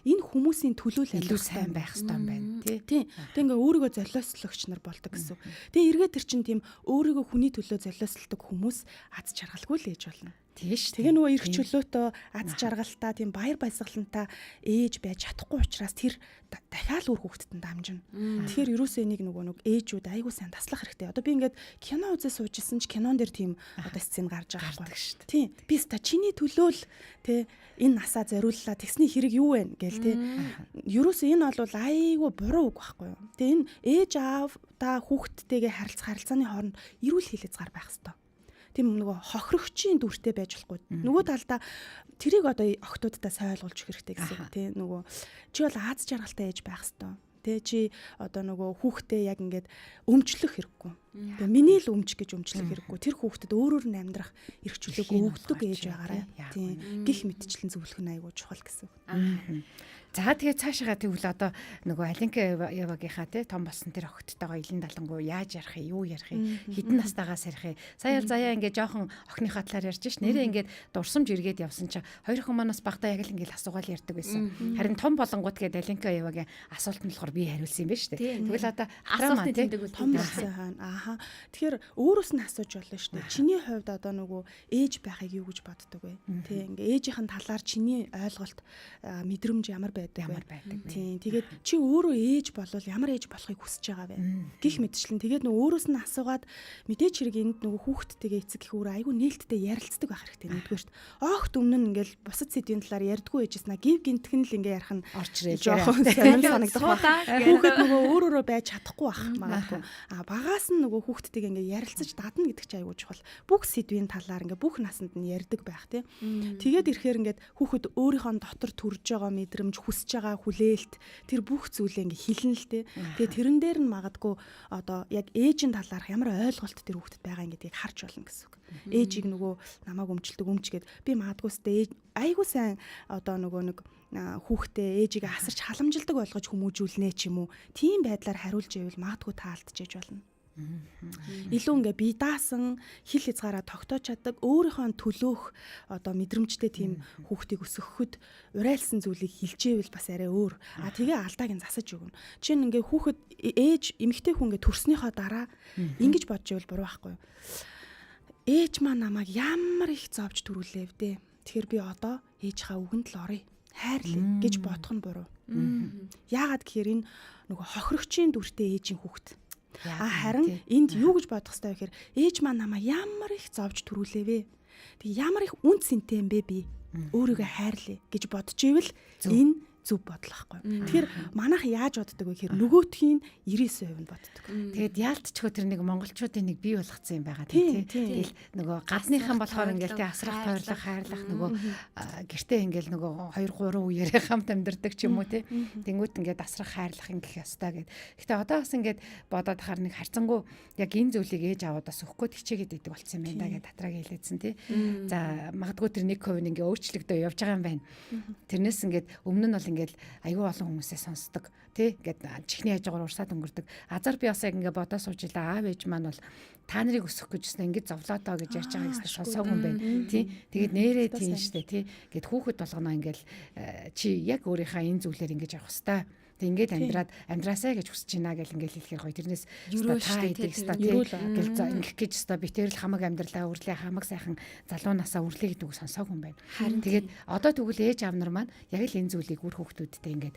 энэ хүмүүсийн төлөө л илүү сайн байх хэрэгтэй юм байна тий. Тэгээ ингээ өөрийгөө золиослогч нар болдог гэсэн. Тэгээ эргээд тэр чин тийм өөрийгөө хүний төлөө золиослдог хүмүүс аз жаргалгүй л ээж болно. Тийш. Тэгээ нөгөө эрх чөлөөтэй аз жаргалтай тийм баяр баясгалантай ээж байж чадахгүй учраас тэр дахиад үр хүүхдэд нь дамжина. Тэгэхээр ерөөсөө энийг нөгөө ээжүүд айгуу сайн таслах хэрэгтэй. Одоо би ингээд кино үзээ суужсэн ч кинон дээр тийм одоо сцен гарч байгаа шүү дээ. Тийм. Би ста чиний төлөө л тэ энэ насаа зориуллаа тэгсний хэрэг юу вэ гээл тэ. Ерөөсөө энэ бол айгуу буруу үг байхгүй юу. Тэгээ энэ ээж аав та хүүхдтэйгээ харилцааны хооронд эрүүл хилээцгаар байх хэрэгтэй. Тийм нөгөө хохирогчийн дүртэй байж болохгүй. Нөгөө талдаа тэрийг одоо охтуудтай сайн ойлгуулж өгөх хэрэгтэй гэсэн. Тэ нөгөө чи бол аз жаргалтай ээж байх хэвээр. Тэ чи одоо нөгөө хүүхдээ яг ингээд өмчлөх хэрэггүй. Тэгээ миний л өмч гэж өмчлөх хэрэггүй. Тэр хүүхдэд өөрөөр нь амьдрах эрх чөлөөг өгдөг ээж байгаарай. Тийм гих мэтчлэн зөвлөх нь айгуу чухал гэсэн. За тэгээ цаашаа тэгвэл одоо нөгөө Алинка Евагийнхаа тий том болсон тэр охидтойгоо илэн далангуу яаж ярих юм, юу ярих юм, хідэн настайгаас ярих юм. Сая заяа ингээд жоохон охиныхаа талаар ярьж ш. Нэрээ ингээд дурсамж эргээд явсан чи хоёр охин манаас багтаа яг л ингээд асуугаал ярьдаг байсан. Харин том болонгууд гээд Алинка Евагийн асуулт нь болохоор би хариулсан юм байна шүү дээ. Тэгвэл одоо асуултын тэмдэг том болсон хаана. Тэгэхээр өөрөөс нь асууж болно шүү дээ. Чиний хувьд одоо нөгөө ээж байхыг юу гэж боддог вэ? Тий ингээд ээжийнхэн талаар чиний ойлголт мэдрэмж ямар ямар байдаг. Тийм. Тэгээд чи өөрөө ээж болвол ямар ээж болохыг хүсэж байгаа вэ? Гих мэдчлэн тэгээд нөгөө өөрөөс нь асуугаад мэдээч хэрэг энд нөгөө хүүхдтэйгээ эцэг их өөр айгүй нээлттэй ярилцдаг байх хэрэгтэй нэгдүгээрт. Огт өмнө нь ингээл бусад сэдвийн талаар ярьдгүй байжснаа гів гинтхэн л ингээ ярих нь орчрээ жоохон сонир санагдах байх. Хүүхэд нөгөө өөрөөрөө байж чадахгүй байх магадгүй. Багаас нь нөгөө хүүхдтэйгээ ингээ ярилцаж дадна гэдэг чи айгүй чухал. Бүх сэдвийн талаар ингээ бүх насанд нь ярьдаг байх тий. Тэгээд ирэхээр ингээд хүүхэд өөрийнхөө дотор төрж байгаа мэдрэмж хүсэж байгаа хүлээлт тэр бүх зүйлээ ингээ хилэн л тий. Тэгээ тэрэн дээр нь магадгүй одоо яг ээжийн талаарх ямар ойлголт тэр хүүхдэд байгаа юм гэдгийг харж болно гэсэн үг. Ээжийг нөгөө намайг өмчлөдөг өмчгээд би магадгүй сте айгуу сайн одоо нөгөө нэг хүүхдээ ээжийг асарч халамжилдаг болгож хүмүүжүүлнэ ч юм уу. Тийм байдлаар хариулж ивэл магадгүй таалтжээж болно. Илүү ингээ бие даасан хил хязгаараа тогтоож чаддаг өөрийнхөө төлөөх одоо мэдрэмжтэй тийм хүүхдийг өсгөхөд урайлсан зүйлийг хилжээвэл бас арай өөр. Тэгээ алдааг нь засаж өгнө. Чинь ингээ хүүхэд ээж эмэгтэй хүн ингээ төрснийхөө дараа ингэж бодж ивэл буруу байхгүй юу? Ээж маань намайг ямар их зовж төрүүлээв дээ. Тэгэхээр би одоо ээжийнхаа үгэнд л оръё. Хайрлаа гэж бодох нь буруу. Яагаад гэхээр энэ нөгөө хохирогчийн дүртэй ээжийн хүүхэд. Харин энд юу гэж бодох хэрэгтэй вэ гэхээр ээж маань намайг ямар их зовж төрүүлээвэ. Тэг ямар их үн цэнтэй юм бэ би. Өөрийгөө хайрлаа гэж бодож ивэл энэ зөв бодол байхгүй. Тэгэхээр манайх яаж боддог вэ гэхээр нөгөөтхийн 99% нь боддог. Тэгээд яалтчгүй тэр нэг монголчуудын нэг бий болгоцсон юм байгаа тийм. Тэгэл нөгөө гадныхан болохоор ингээл тий асрах тойрлох хайрлах нөгөө гэртээ ингээл нөгөө 2 3 үеэрээ хамт амьдардаг ч юм уу тий. Тэнгүүт ингээд асрах хайрлах ингэх ёстой гэд. Гэтэ одоо бас ингээд бодоод хахаар нэг харцангуу яг энэ зүйлийг ээж аваадаас өгөхгүй хичээгээд идэг болсон юм байна да гэд татраг хэлээдсэн тий. За магадгүй тэр 1% ингээ өөрчлөгдөж явж байгаа юм байна. Тэрнээс ингээд өмнө нь ингээл аюу олон хүмүүсээ сонсдог тий ингээд чихний хажуугаар урсаад өнгөрдөг азар би бас яг ингээд бодоо сууж илаа аав ээж маань бол та нарыг өсгөх гэжсэн ингээд зовлоодоо гэж ярьж байгаа гэсэн сонсоогүй юм байна тий тэгээд нэрээ тийм штэ тий гэд хүүхэд болгоно ингээд чи яг өөрийнхөө энэ зүйлээр ингэж явах хэвээр ингээд амьдраасаа гэж хүсэж байна гэл ингээд хэлэхээр гоё тэрнээс та идэх ста гэл ингэх гэж ста битэрл хамаг амьдралаа үрлээ хамаг сайхан залуу насаа үрлээ гэдэг үг сонсоогүй юм байна. Тэгээд одоо тэгвэл ээж аав нар маань яг л энэ зүйлийг үр хүүхдүүдтэй ингээд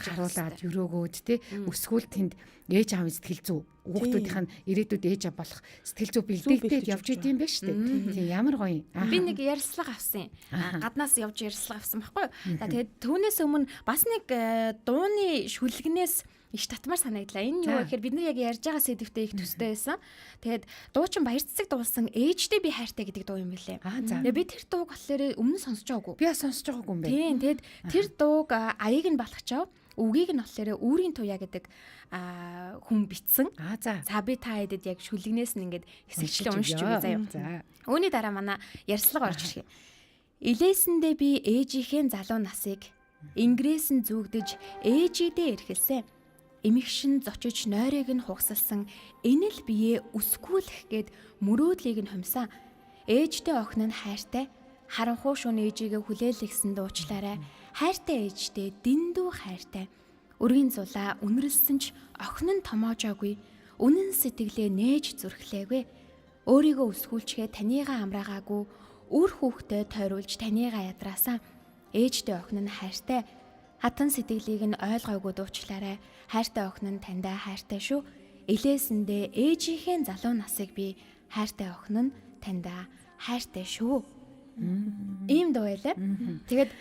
харуулад өрөөгөөд те өсгүүл тэнд ээж аавын сэтгэл зүй хүүхдүүдийнх нь ирээдүйд ээж аав болох сэтгэл зүй бэлдэгдээд явж идэм байх шүү дээ. Тийм ямар гоё. Би нэг ярьслага авсан. Гаднаас явж ярьслага авсан байхгүй юу? За тэгээд түүнээс өмнө бас нэг дууны шүлгнээс иш татмаар санагдлаа. Энэ юу гэхээр бид нар яг ярьж байгаа сэдвтэ их төстэй байсан. Тэгээд дуучин баяр цэцэг дуулсан ээжтэй би хайртай гэдэг дуу юм билээ. Тэгээд би тэр дууг болохоор өмнө сонсож байгаагүй. Би сонсож байгаагүй юм байна. Тийм. Тэгээд тэр дууг аяыг нь балгачаа Үгийг нь болохоор үүрийн туяа гэдэг хүн бичсэн. За. За би та хэдэд яг шүлэгнээс нь ингээд хэсэгчлэн уншиж өгье заяа. За. Үүний дараа манай ярьслага орж ирэх. Илээсэндээ би ээжийнхээ залуу насыг ингрээс нь зүгдэж ээжидээ эрхэлсэн. Эмэгшин зочиж нойрыг нь хугасалсан энэ л бие үсгүүлэх гээд мөрөөдлийг нь хумсан. Ээжтэй охин нь хайртай. Харанхуй шөнө ээжигээ хүлээлгэсэн дуучлаарай. Хайртай ээжтэй дэндүү хайртай. Өргөн зулаа үнэрлсэн ч охин нь томоожоогүй. Үнэн сэтгэлээ нээж зүрхлээгүй. Өөрийгөө үсгүүлчгээ танийгаа амраагаагүй. Үр хүүхдээ тойруулж танийгаа ядраасан. Ээжтэй охин нь хайртай. Хатан сэтгэлийг нь ойлгоогүй дуучлаарай. Хайртай охин нь таньдаа хайртай шүү. Илээсэндээ ээжийнхээ залуу насыг би хайртай охин нь таньдаа хайртай шүү. Ийм дуу байлаа. Тэгээд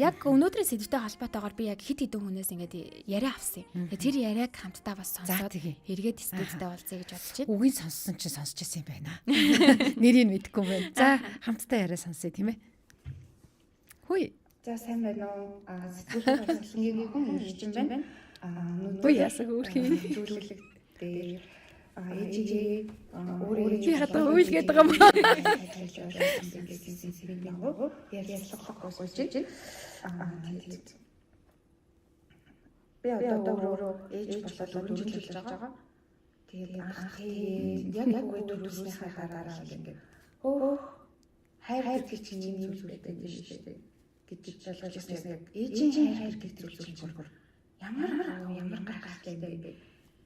яг өнөөдрийн сэдвтэй холбоотойгоор би яг хит хитэн хүнээс ингээд яриа авсан. Тэр яриаг хамтдаа бас сонсоод эргээд студидтэй болцъё гэж бодож байна. Үгийг сонссон чинь сонсч ирсэн юм байна. Нэрийг мэдэхгүй юм байна. За хамтдаа яриа сонсъё тийм ээ. Хүй. За сайн байна уу? Сэтгэл хөдлөлтийн хүн ирж байна. Хүй ясаг өөрхий. Зүйлэг дээр ээжигээ өөрөө чи хатаа үйлгээд байгаа юм ба. Би одоо өөрөө ээж болоод 4 жил болж байгаа. Тэгээд анх яг үе төрүүлснийхаа дараа ингээд хайр гэж чинь юм зүйл байдаг юм шүү дээ. гэж ойлгож байсан яг ээжийн хайр гэдэг зүйлчээр ямар гайхалтай бэ.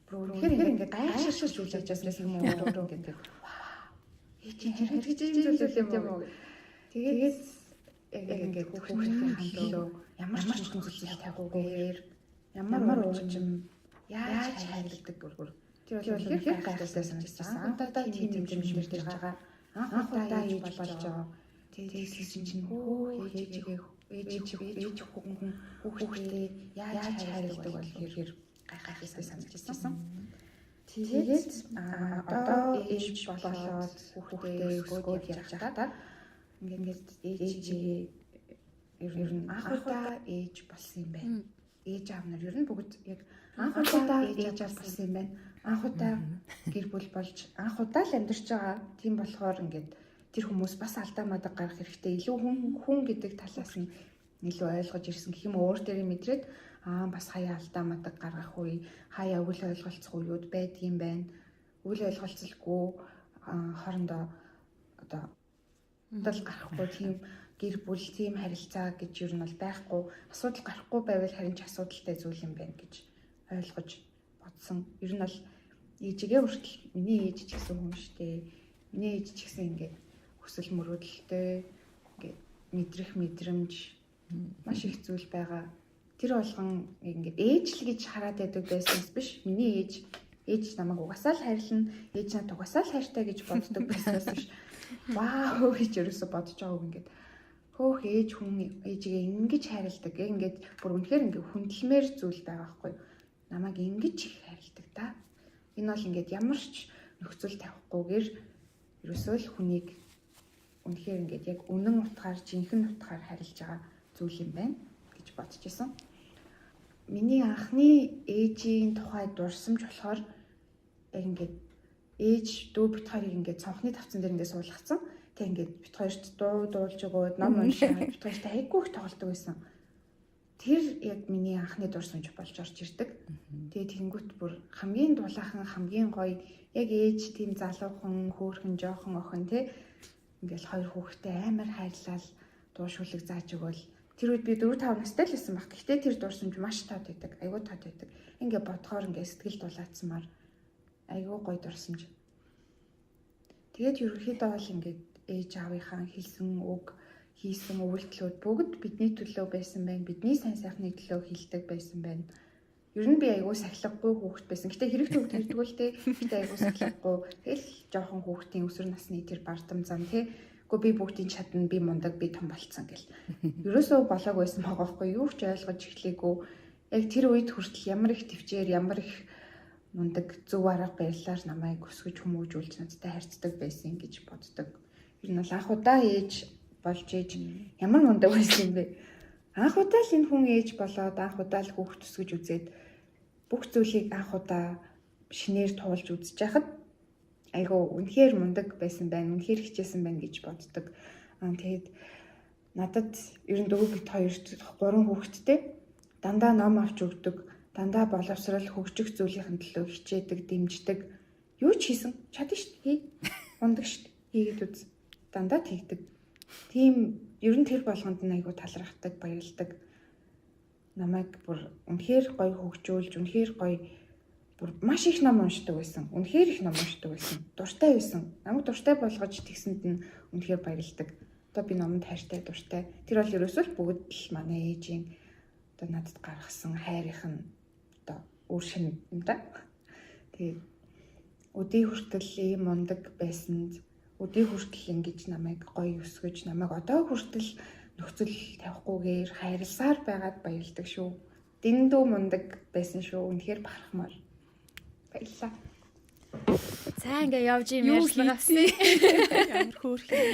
Тэгэхээр ингээд гайхшиж үйл ажиллаж юм уу гэдэг. Ээжийн хайр гэж юм зүйл юм уу. Тэгээд ингээд хүүхдийн хандлуу ямар ч зүйлс тавихгүйгээр ямар уужим яаж хайрладаг бүр. Тэр бол хэрэг гайхалтай санагдсан. Анхдаа тийм мэдрэмж төрж байгаа. Анхдаа ээж болж байгаа. Тэгсэн чинь ээж хүүхдээ яаж хайрладаг бол хэрэг гайхалтай санагдсан. Тэгээд одоо ээж болоод хүүхдээ өсгөөд явж байгаа. Ингээд ээж ер нь анхудаа ээж болсон юм байна. Ээж аав нар ер нь бүгд яг анхудаа ээж аав болсон юм байна. Анхудаа гэр бүл болж анхудаа л амьдарч байгаа. Тийм болохоор ингээд тэр хүмүүс бас алдаа мадаг гарах хэрэгтэй. Илүү хүн гэдэг талаас нь илүү ойлгож ирсэн гэх юм уу, өөр дээрээ мэдрээд бас хаяа алдаа мадаг гаргах үе, хаяа үл ойлголцох үеуд байдгийм байна. Үл ойлголцолгүй хоорондоо одоо дал гарахгүй тийм гэр бүл, тийм харилцаа гэж юу нь бол байхгүй. Асуудал гарахгүй байвал харин ч асуудалтай зүйл юм байна гэж ойлгож бодсон. Ер нь бол ээжигээ хүртэл миний ээж ч гэсэн хүн шүү дээ. Миний ээж ч гэсэн ингээд хүсэл мөрөөдөлтэй ингээд мэдрэх мэдрэмж маш их зүйл байгаа. Тэр болгон ингээд ээж л гэж хараад байдаг байснаас биш. Миний ээж намайг угасаал хайрлна, ээж надад угасаал хайртай гэж боддог байснаас биш. Вау гэж ерөөсө бодож байгааг ингээд хөөх ээж хүн ээжигээ ингэж хайрладаг. Ингээд бүр үнэхээр ингээд хүндэлмээр зүйл байгаа байхгүй. Намайг ингэж их хайрладаг та. Энэ бол ингээд ямар ч нөхцөл тавихгүйгээр ерөөсөө л хүнийг үнэхээр ингээд яг үнэн утгаар, жинхэнэ утгаар харилж байгаа зүйл юм байна гэж бодож исэн. Миний анхны ээжийн тухай дурсамж болохоор яг ингээд ээж дүү бит хоёрыг ингээд цонхны тавцан дээр ингээд суулгацсан. Тэг ингээд бит хоёрт дуулж өгөөд ном уншаад бит хоёрт айгүй их тоглодог байсан. Тэр яг миний анхны дурсамж болж орж ирдэг. Тэгээ тэнгуут бүр хамгийн дулаахан, хамгийн гоё яг ээж тийм залуухан, хөөрхөн, жоохон охин те ингээл хоёр хүүхэдтэй амар хайрлал дуушуулыг зааж өгөөл. Тэр үед би 4-5 настай л байсан баг. Гэхдээ тэр дурсамж маш тод байдаг. Айгүй тод байдаг. Ингээ бодохоор ингээ сэтгэл дулаацмаар айгүй гоё дурсамж. Тэгээд ерөнхийдөө бол ингээд ээж аавынхаа хэлсэн үг, хийсэн үйлдэлүүд бүгд бидний төлөө байсан байна. Бидний сайн сайхны төлөө хийлдэг байсан байна. Ер нь би айгүй сахилгагүй хүүхэд байсан. Гэтэ хэрэгтэй хүүхэд ирдэг л те. Гэтэ айгүй сахилгагүй. Тэгэл жоохон хүүхдийн өсвөр насны тэр бардам зам те. Гэхдээ би бүгдийн чадна, би мундаг, би том болцсон гэл. Ерөөсөө болоог байсан байгаа байхгүй юу ч ойлгож эхлэегүй. Яг тэр үед хүртэл ямар их төвчээр, ямар их мундаг зөв арга барилаар намайг өсгөж хүмүүжүүлж надтай харьцдаг байсан гэж боддог. Ер нь бол анх удаа ээж болж ээж ямар мундаг байсан юм бэ? Анх удаа л энэ хүн ээж болоод анх удаа л хүүхд төсгөж үзээд бүх зүйлийг анх удаа шинээр туулж үзэж байхад айгу үнэхээр мундаг байсан байна, үнэхээр хичээсэн байна гэж боддог. Тэгээд надад ер нь дөрөв бит 2 3 хүүхэдтэй дандаа ном авч өгдөг, дандаа боловсрал хөгжих зүйлийн төлөө хичээдэг, дэмждэг. Юу ч хийсэн чадна шүү дээ. Мундаг шүү дээ. Хийгээд үз. Дандаа тэгдэг. Тийм ер нь тэр болгонд нь айгу талархдаг, баярлдаг. Намайг бүр үнэхээр гоё хөгжүүлж, үнэхээр гоё бүр маш их ном уншдаг байсан. Үнэхээр их ном уншдаг байсан. Дуртай байсан. Намайг дуртай болгож тэгсэнд нь үнэхээр баярлдаг. Одоо би номонд хайртай, дуртай. Тэр бол ерөөсөө л бүгд л манай ээжийн одоо надад гаргасан хайрынх нь одоо үр шин юм да. Тэгээд өдий хүртэл ийм мундаг байсанд өдий хүртэл ингэж намайг гоё өсгөж, намайг одоо хүртэл нөхцөл тавихгүйгээр хайрласаар байгаад баярлдаг шүү. Дэндүү мундаг байсан шүү. Үнэхээр бахархмаар. Баярлалаа. За ингээ явж юм ярьслага авсан. Амар хөөрхөн.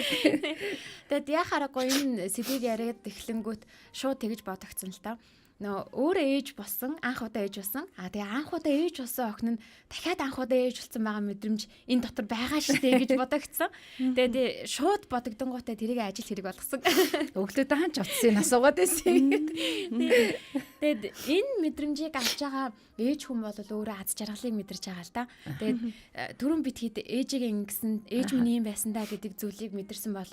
Тэгэд яхаараагүй энэ сэдвийг яриад эхлэнгүүт шууд тэгж бодогцсон л та. Нөө өөрөө ээж болсон, анх удаа ээж болсон. Тэгээ анх удаа ээж болсон охин нь дахиад анх удаа ээж болсон байгаа мэдрэмж энэ дотор байгаа шүү дээ гэж бодогцсон. Тэгээд шууд бодогдонгуудаа тэрийг ажил хэрэг болгосон. Өглөөдөө ханч утсан асуугаад байсан. Тэгээд энэ мэдрэмжийг авч байгаа ээж хүн бол өөрөө аз жаргалыг мэдэрч байгаа л да. Тэгээд түрүүн бит хэд ээжигээ ингэсэн, ээж минь юм байсан да гэдэг зүйлийг мэдэрсэн бол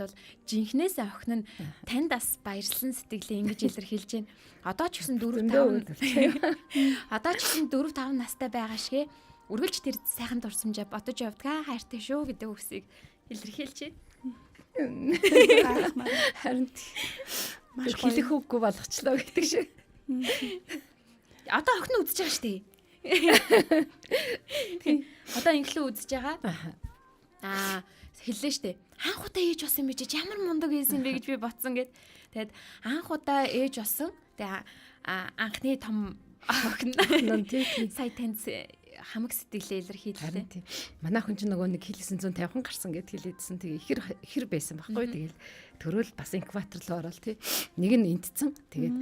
жинхнээсээ охин нь танд бас баярлсан сэтгэлээ ингэж илэрхийлж байна. Одоо ч гэсэн 4-5 одоо ч гэсэн 4-5 настай байгаа шигэ үргэлж тэр сайхан дурсамжаа бодож явдгаа хайртай шүү гэдэг үгсийг илэрхийлж байна. Харин маш хэлэх үггүй болгочлоо гэдэг шиг. Одоо охин үзэж байгаа шүү дээ. Одоо инглүү үзэж байгаа. Хэллээ шүү дээ. Анх удаа ээж болсон юм биш ямар мундаг байсан бэ гэж би ботсон гэд. Тэгэд анх удаа ээж болсон. Тэгээ анхны том охин сая танд хамаг сэтгэлээ илэрхийллээ. Манай хүн чинь нөгөө нэг хэлсэн 150 гарсан гэд хэлээдсэн. Тэгээ ихэр байсан байхгүй. Тэгэл төрөл бас инкубатор руу ороод тий. Нэг нь энтцэн. Тэгээд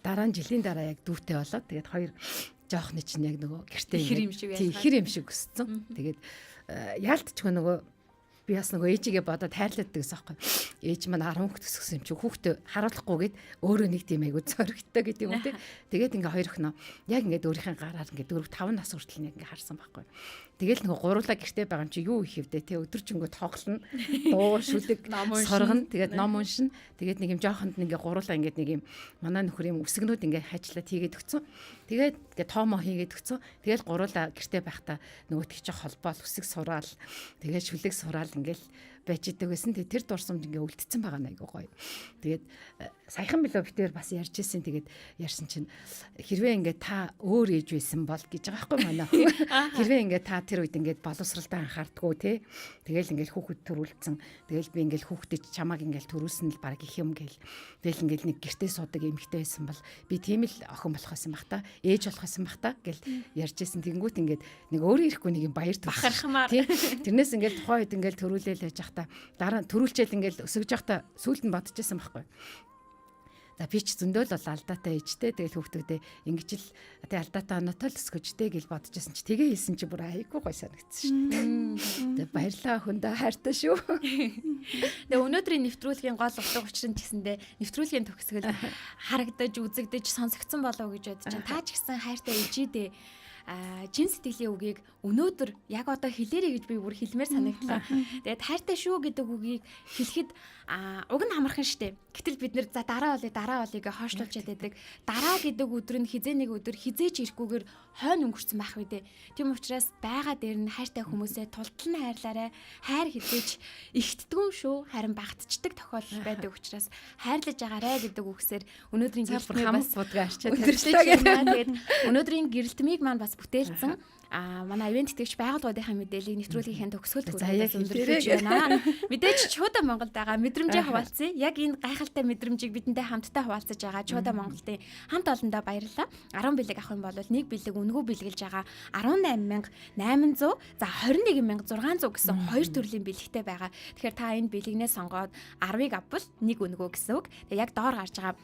дараа нь жилийн дараа яг дүүтэй болоод тэгээд хоёр жоохны чинь яг нөгөө гэртээ ихэр юм шиг өссөн. Тэгээд яалтчгүй нөгөө би бас нөгөө ээжигээ бодоод хайрлаад гэсэн байхгүй. Ээж маань 10 хүүхэд төсгсөн юм чи хүүхдээ харуулахгүйгээд өөрөө нэг тийм айгуу зоригтой гэдэг юм тий. Тэгээд ингээ хоёр охиноо яг ингээ өөрийнхөө гараар ингээ 4-5 нас хүртэл ингээ харсан байхгүй. Тэгэл нөгөө гуруулаа гэртээ байгаа юм чи юу их хэвдэ тий өдөржингөө тоглоно. Дуу шүлэг соргоно. Тэгээд ном уншина. Тэгээд нэг юм жоохонд ингээ гуруулаа ингээ нэг юм манай нөхөр юм үсгнүүд ингээ хайчлаад хийгээд өгцөн. Тэгээд ингээ тоомо хийгээд өгцөн. Тэгэл гуруулаа гэртээ байхдаа нөгөөтгий чи холбоол үсэг сураал. Тэгээд шүлэг сураал ингээл байж идэг байсан. Тэр дурсамж ингээ үлдсэн байгаа нэг гоё. Тэгээд саяхан билүү битээр бас ярьж ирсэн. Тэгээд ярьсан чинь хэрвээ ингээ та өөр ээж байсан бол гэж байгаа байхгүй манай. Хэрвээ ингээ та тэр үед ингээ боловсралтай анхаардгүй те. Тэгэл ингээл хүүхэд төрүүлсэн. Тэгэл би ингээл хүүхдэд чамааг ингээл төрүүлсэн л баг их юм гээл. Тэгэл ингээл нэг гэртээ суудаг эмэгтэй байсан бол би тийм л охин болох байсан бах та. Ээж болох байсан бах та гэл ярьж ирсэн. Тэнгүүт ингээд нэг өөрөө ирэхгүй нэг юм баяр бахархмаар. Тэрнээс ингээл тухайн үед ингээл төрүүлээл яж та дараа төрүүлчээл ингээл өсөж явахдаа сүүлд нь бодчихсан байхгүй. За би ч зөндөө л алдаатай ээжтэй тэгэл хүүхдүүдээ ингэж л тэг алдаатай оноотой л өсгөжтэй гэж бодчихсан чи тэгээ хэлсэн чи бүр айгүй гой санагдсан шүү. Тэг баярлаа хүндээ хайртай шүү. Тэгээ өнөөдрийн нэвтрүүлгийн гол утга учир нь гэсэндээ нэвтрүүлгийн төгсгөл харагдаж үзэгдэж сонсогдсон болов уу гэж бодож байна. Та ч гэсэн хайртай ээжидээ чин сэтгэлийн үгийг өнөөдөр яг одоо хэлээрэй гэж би бүр хэлмээр санагдлаа. Тэгээд хайртай шүү гэдэг үгийг хэлэхэд уг нь амархан штэ. Гэтэл бид нэр за дараа болыг хойшлуулж яддаг. Дараа гэдэг өдөр нь хизээ нэг өдөр хизээч ирэхгүйгээр хойно өнгөрцөн байх үү дээ. Тийм учраас байгаа дээр нь хайртай хүмүүсээ тултал нь хайрлаарай. Хайр хизээч ихтдэггүй шүү. Харин багтчдаг тохиолдол байдаг учраас хайрлаж агаарай гэдэг үгсээр өнөөдрийн гэрэлтмийг бас будгаа арчаад тэгээд өнөөдрийн гэрэлтмийг маань бас бүтээлсэн. Манай ивент тэтгэгч байгууллагуудынхаа мэдээллийг нэвтрүүлгийнхээ төгсгөлд хүргэж өндөрлөж байна. Мэдээж Чуда Монголд байгаа мэдрэмжээ хуваалцъя. Яг энэ гайхалтай мэдрэмжийг бидэнтэй хамтдаа хуваалцаж байгаа Чуда Монголын хамт олондоо баярлалаа. 10 бэлэг авах юм бол нэг бэлэг үнгүү бэлгэлж байгаа 18800 за 21600 гэсэн хоёр төрлийн бэлэгтэй байгаа. Тэгэхээр та энэ бэлэгнээ сонгоод 10-ыг авбал нэг үнгүү гэсэн үг. Тэгээ яг доор гарч байгаа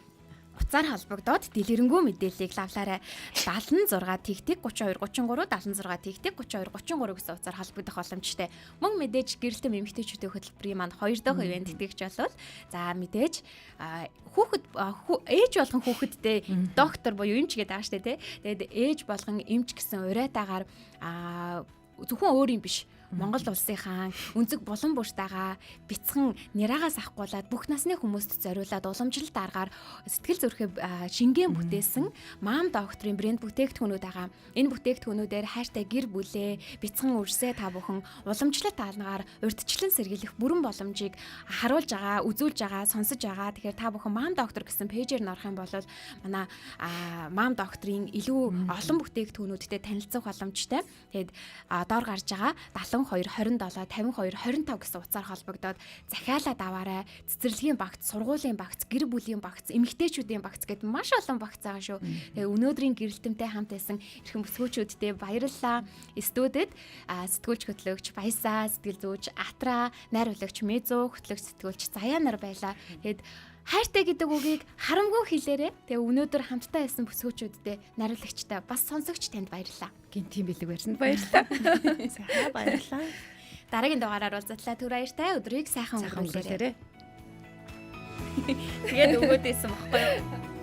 утсаар холбогдоод дэлгэрэнгүй мэдээллийг лавлаарай 76 тэгтэг 32 33 76 тэгтэг 32 33 гэсэн утсаар холбогдох боломжтой. Мөн мэдээж гэрэлтэн эмэгтэйчүүдийн хөтөлбөрийн маань 2 дахь ивент тэтгэгч болвол за мэдээж хүүхэд ээж болгон хүүхэдтэй доктор буюу эмч гэдэг байгаа штэ тий. Тэгээд ээж болгон эмч гэсэн уриатаагаар зөвхөн өөр юм биш. Монгол улсынхаа өнцөг булан бүртайгаа бяцхан нэраагаас авахгуулаад бүх насны хүмүүст зориулаад уламжлалт аргаар сэтгэл зүрхээ шингэн бүтээсэн Mom Doctor-ийн брэнд бүтээгдэхүүнүүд байгаа. Энэ бүтээгдэхүүнүүдээр хайртай гэр бүлээ бяцхан үрсээ та бүхэн уламжлалт таалгаар урьдчилан сэргийлэх бүрэн боломжийг харуулж байгаа, үзүүлж байгаа, сонсож байгаа. Тэгэхээр та бүхэн Mom Doctor гэсэн пэйжээр н орох юм бол манай Mom Doctor-ийн илүү олон бүтээгдэхүүнүүдтэй танилцах боломжтой. Тэгээд доор гарч байгаа 72 27 52 25 гэсэн утсаар холбогдоод захиалаад аваарай. Цэцэрлэгийн багц, сургуулийн багц, гэр бүлийн багц, эмэгтэйчүүдийн багц гэдэг маш олон багц байгаа шүү. Тэгээ өнөөдрийн гэрэлтэмтэй хамт байсан эрхэм бүсгүүчүүдтэй баярлалаа. Студид сэтгүүлч хөтлөгч Баясаа, сэтгэл зүйч Атра, найруулагч Мезо, хөтлөгч сэтгүүлч Заяа нар байлаа. Тэгээд хайртай гэдэг үгийг харамгүй хэлээрэй. Тэгээ өнөөдөр хамтдаа байсан бүсгүүчүүдтэй, найруулагчтай бас сонсогч танд баярлалаа. Гинтийн бэлэг барьсанд баярлалаа. За баярлалаа. Дараагийн дугаараар уулзлаа. Түр баяртай. Өдрийг сайхан өнгөрүүлээрэй. Тэгээд өгөөдөөсөн баггүй юу?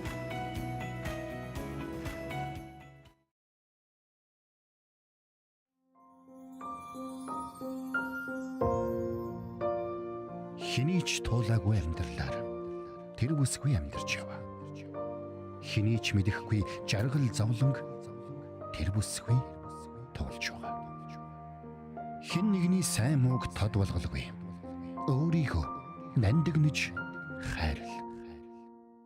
Хинийч туулаагүй амьдралаар тэр бүсгүй амьдарч яваа. Хинийч мэдэхгүй жаргал зовлонг тэр бүсгүй туулж байгаа. Хин нэгний сайн мууг тод болголгүй. Өөрийгөө нандинж хайрл.